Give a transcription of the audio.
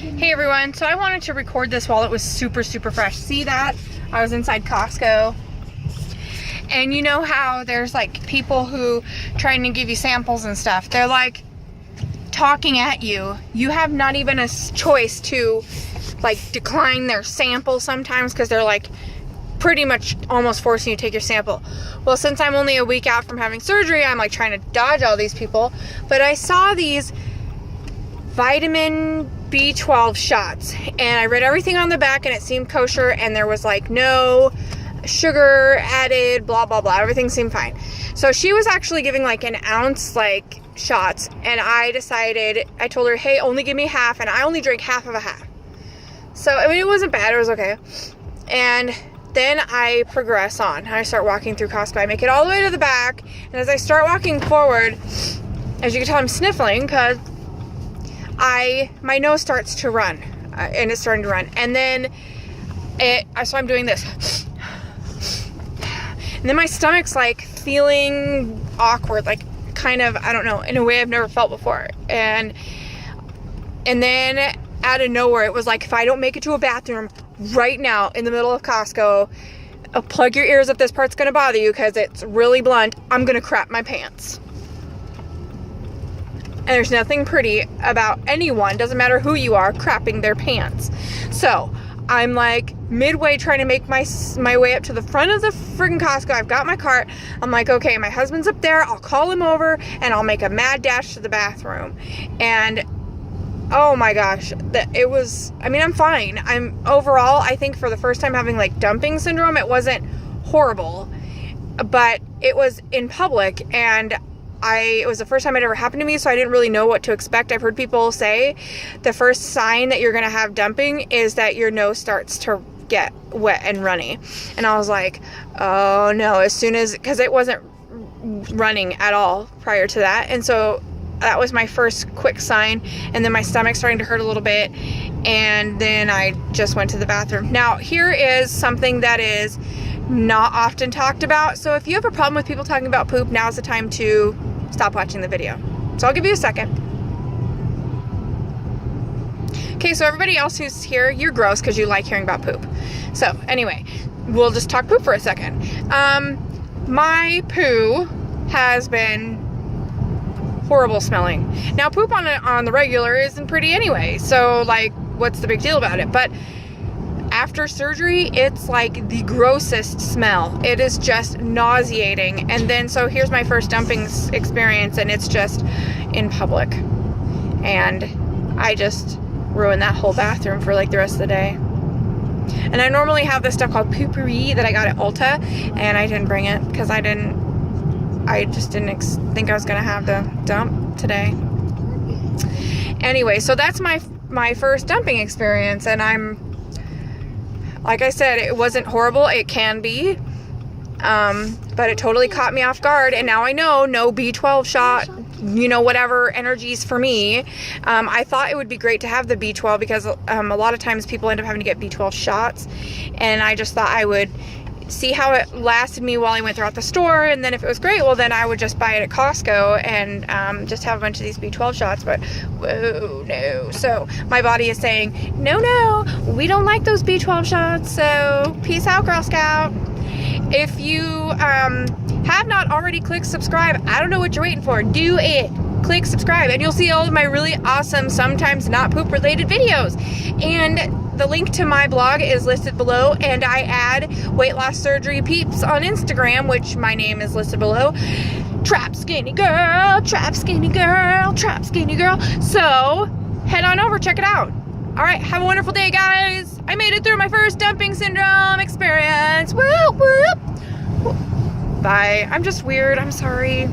Hey everyone, so I wanted to record this while it was super fresh. See that? I was inside Costco. And you know how there's like people who trying to give you samples and stuff. They're like talking at you. You have not even a choice to like decline their sample sometimes because they're like pretty much almost forcing you to take your sample. Well, since I'm only a week out from having surgery, I'm like trying to dodge all these people. But I saw these vitamin B12 shots and I read everything on the back and it seemed kosher and there was like no sugar added, blah blah blah, everything seemed fine. So she was actually giving like an ounce like shots and I told her, hey, only give me half, and I only drank half of a half. So I mean, it wasn't bad, it was okay. And then I progress on. I start walking through Costco. I make it all the way to the back, and as I start walking forward, as you can tell, I'm sniffling because my nose starts to run, and it's starting to run, and then so I'm doing this, and then my stomach's like feeling awkward, like kind of, I don't know, in a way I've never felt before, and then out of nowhere it was like, if I don't make it to a bathroom right now in the middle of Costco, plug your ears if this part's gonna bother you because it's really blunt, I'm gonna crap my pants. And there's nothing pretty about anyone, doesn't matter who you are, crapping their pants. So I'm like midway trying to make my way up to the front of the friggin' Costco. I've got my cart. I'm like, okay, my husband's up there. I'll call him over and I'll make a mad dash to the bathroom. And oh my gosh, it was, I mean, I'm fine. Overall, I think for the first time having like dumping syndrome, it wasn't horrible, but it was in public, and it was the first time it ever happened to me, so I didn't really know what to expect. I've heard people say the first sign that you're gonna have dumping is that your nose starts to get wet and runny. And I was like, oh no, because it wasn't running at all prior to that. And so that was my first quick sign. And then my stomach's starting to hurt a little bit. And then I just went to the bathroom. Now, here is something that is not often talked about. So if you have a problem with people talking about poop, now's the time to stop watching the video. So I'll give you a second. Okay, so everybody else who's here, you're gross because you like hearing about poop. So anyway, we'll just talk poop for a second. My poo has been horrible smelling. Now, poop on the regular isn't pretty anyway, so like, what's the big deal about it? But after surgery, it's like the grossest smell. It is just nauseating. And then, so here's my first dumping experience, and it's just in public. And I just ruined that whole bathroom for like the rest of the day. And I normally have this stuff called Poopery that I got at Ulta, and I didn't bring it because I just didn't think I was gonna have the dump today. Anyway, so that's my first dumping experience, and like I said, it wasn't horrible. It can be, but it totally caught me off guard, and now I know no B12 shot, you know, whatever energies for me. I thought it would be great to have the B12 because a lot of times people end up having to get B12 shots, and I just thought I would see how it lasted me while I went throughout the store, and then if it was great, well then I would just buy it at Costco and just have a bunch of these B12 shots. But whoa, no. So my body is saying, no, we don't like those B12 shots, so peace out, Girl Scout. If you have not already clicked subscribe, I don't know what you're waiting for. Do it. Click subscribe and you'll see all of my really awesome, sometimes not poop related videos. And the link to my blog is listed below, and I add weight loss surgery peeps on Instagram, which my name is listed below. Trap skinny girl, trap skinny girl, trap skinny girl. So head on over, check it out. All right, have a wonderful day, guys. I made it through my first dumping syndrome experience. Whoop, whoop. Bye. I'm just weird. I'm sorry.